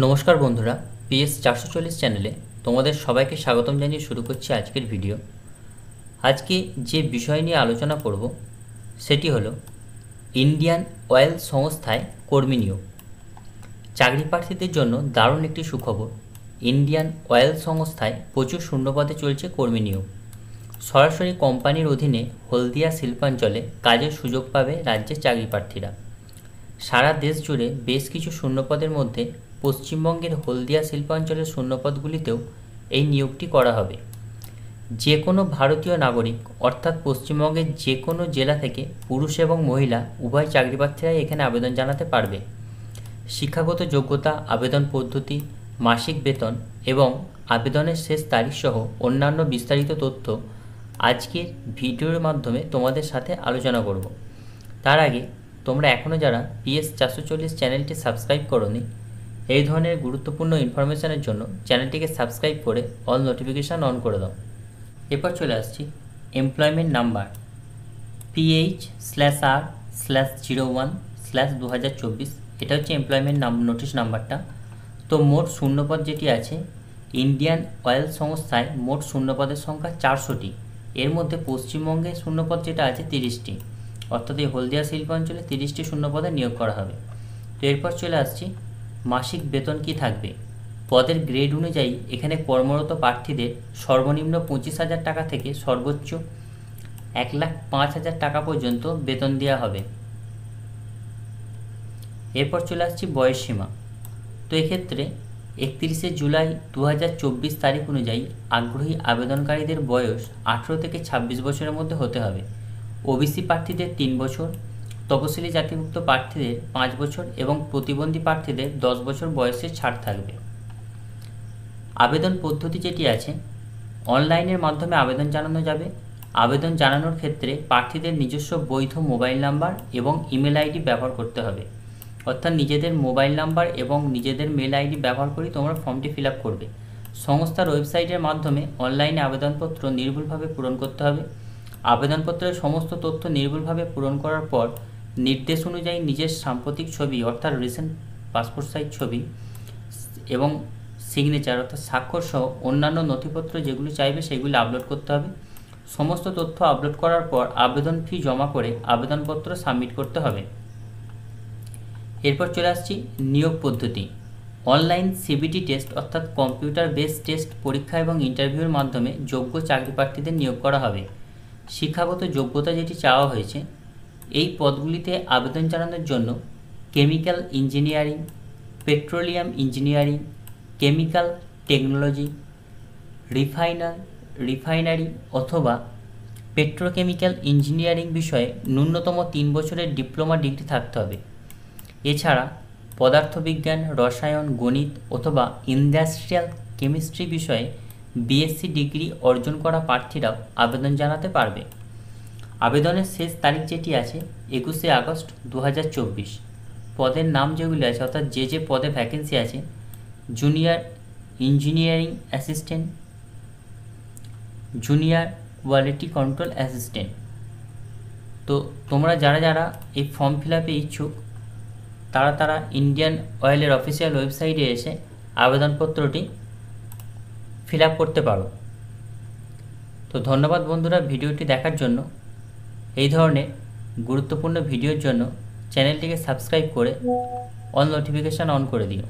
নমস্কার বন্ধুরা, PS 440 চ্যানেলে তোমাদের সবাইকে স্বাগতম জানিয়ে শুরু করছি আজকের ভিডিও। আজকে যে বিষয় নিয়ে আলোচনা করব সেটি হলো ইন্ডিয়ান অয়েল সংস্থায় কর্মী নিয়োগ। চাকরি প্রার্থীদের জন্য দারুণ একটি সুখবর। ইন্ডিয়ান অয়েল সংস্থায় প্রচুর শূন্যপদে চলছে কর্মী নিয়োগ। সরাসরি কোম্পানির অধীনে হলদিয়া শিল্পাঞ্চলে কাজের সুযোগ পাবে রাজ্যের চাকরি প্রার্থীরা। সারা দেশ জুড়ে বেশ কিছু শূন্যপদের মধ্যে পশ্চিমবঙ্গের হলদিয়া শিল্পাঞ্চলের শূন্যপদগুলিতেও এই নিয়োগটি করা হবে। যে কোনো ভারতীয় নাগরিক অর্থাৎ পশ্চিমবঙ্গের যে কোনো জেলা থেকে পুরুষ এবং মহিলা উভয় চাকরি প্রার্থীরাই এখানে আবেদন জানাতে পারবে। শিক্ষাগত যোগ্যতা, আবেদন পদ্ধতি, মাসিক বেতন এবং আবেদনের শেষ তারিখ সহ অন্যান্য বিস্তারিত তথ্য আজকের ভিডিওর মাধ্যমে তোমাদের সাথে আলোচনা করব। তার আগে তোমরা এখনও যারা PS 440 চ্যানেলটি সাবস্ক্রাইব করোনি, এই ধরনের গুরুত্বপূর্ণ ইনফরমেশনের জন্য চ্যানেলটিকে সাবস্ক্রাইব করে অল নোটিফিকেশান অন করে দাও। এরপর চলে আসছি এমপ্লয়মেন্ট নাম্বার PH/R/01/2024। এটা হচ্ছে এমপ্লয়মেন্ট নোটিশ নাম্বারটা। তো মোট শূন্যপদ যেটি আছে, ইন্ডিয়ান অয়েল সংস্থায় মোট শূন্যপদের সংখ্যা 400টি। এর মধ্যে পশ্চিমবঙ্গে শূন্যপদ যেটা আছে 30টি, অর্থাৎ এই হলদিয়া শিল্পাঞ্চলে 30টি শূন্যপদে নিয়োগ করা হবে। তো এরপর চলে আসছি মাসিক বেতন কি থাকবে। পদের গ্রেড অনুযায়ী এখানে কর্মরত প্রার্থীদের সর্বনিম্ন 25,000 টাকা থেকে সর্বোচ্চ 1,05,000 টাকা পর্যন্ত বেতন দেওয়া হবে। এরপর চলে আসছি বয়সসীমা। তো এক্ষেত্রে 31শে জুলাই 2024 তারিখ অনুযায়ী আগ্রহী আবেদনকারীদের বয়স 18 থেকে 26 বছরের মধ্যে হতে হবে। ওবিসি প্রার্থীদের 3 বছর, তপশিলি জাতিভুক্ত প্রার্থীদের 5 বছর এবং প্রতিবন্ধী প্রার্থীদের 10 বছর বয়সে ছাড় থাকবে। আবেদন পদ্ধতি যেটি আছে, অনলাইনের মাধ্যমে আবেদন জানানো যাবে। আবেদন জানানোর ক্ষেত্রে প্রার্থীদের নিজস্ব বৈধ মোবাইল নাম্বার এবং ইমেল আইডি ব্যবহার করতে হবে। অর্থাৎ নিজেদের মোবাইল নাম্বার এবং নিজেদের মেল আইডি ব্যবহার করে তোমরা ফর্মটি ফিল আপ করবে। সংস্থার ওয়েবসাইটের মাধ্যমে অনলাইনে আবেদনপত্র নির্ভুলভাবে পূরণ করতে হবে। আবেদনপত্রের সমস্ত তথ্য নির্ভুলভাবে পূরণ করার পর নির্দেশ অনুযায়ী নিজের সাম্প্রতিক ছবি অর্থাৎ রিসেন্ট পাসপোর্ট সাইজ ছবি এবং সিগনেচার অর্থাৎ স্বাক্ষর সহ অন্যান্য নথিপত্র যেগুলি চাইবে সেগুলি আপলোড করতে হবে। সমস্ত তথ্য আপলোড করার পর আবেদন ফি জমা করে আবেদনপত্র সাবমিট করতে হবে। এরপর চলে আসছি নিয়োগ পদ্ধতি। অনলাইন সিবিটি টেস্ট অর্থাৎ কম্পিউটার বেসড টেস্ট পরীক্ষা এবং ইন্টারভিউর মাধ্যমে যোগ্য চাকরি প্রার্থীদের নিয়োগ করা হবে। শিক্ষাগত যোগ্যতা যেটি চাওয়া হয়েছে, এই পদগুলিতে আবেদন জানানোর জন্য chemical engineering, petroleum engineering, chemical technology, refinery অথবা পেট্রোকেমিক্যাল ইঞ্জিনিয়ারিং বিষয়ে ন্যূনতম 3 বছরের ডিপ্লোমা ডিগ্রি থাকতে হবে। এছাড়া পদার্থবিজ্ঞান, রসায়ন, গণিত অথবা ইন্ডাস্ট্রিয়াল কেমিস্ট্রি বিষয়ে BSc ডিগ্রি অর্জন করা প্রার্থীরাও আবেদন জানাতে পারবে। আবেদনের শেষ তারিখ যেটি আছে 21শে আগস্ট 2024। পদের নাম যেগুলি আছে অর্থাৎ যে পদে ভ্যাকেন্সি আছে, junior engineering assistant, junior quality control assistant. তো তোমরা যারা এই ফর্ম ফিল আপে ইচ্ছুক তারা ইন্ডিয়ান অয়েলের অফিসিয়াল ওয়েবসাইটে এসে আবেদনপত্রটি ফিল আপ করতে পারো। তো ধন্যবাদ বন্ধুরা ভিডিওটি দেখার জন্য। এই ধরনের গুরুত্বপূর্ণ ভিডিওর জন্য চ্যানেলটিকে সাবস্ক্রাইব করে অল নোটিফিকেশান অন করে দিও।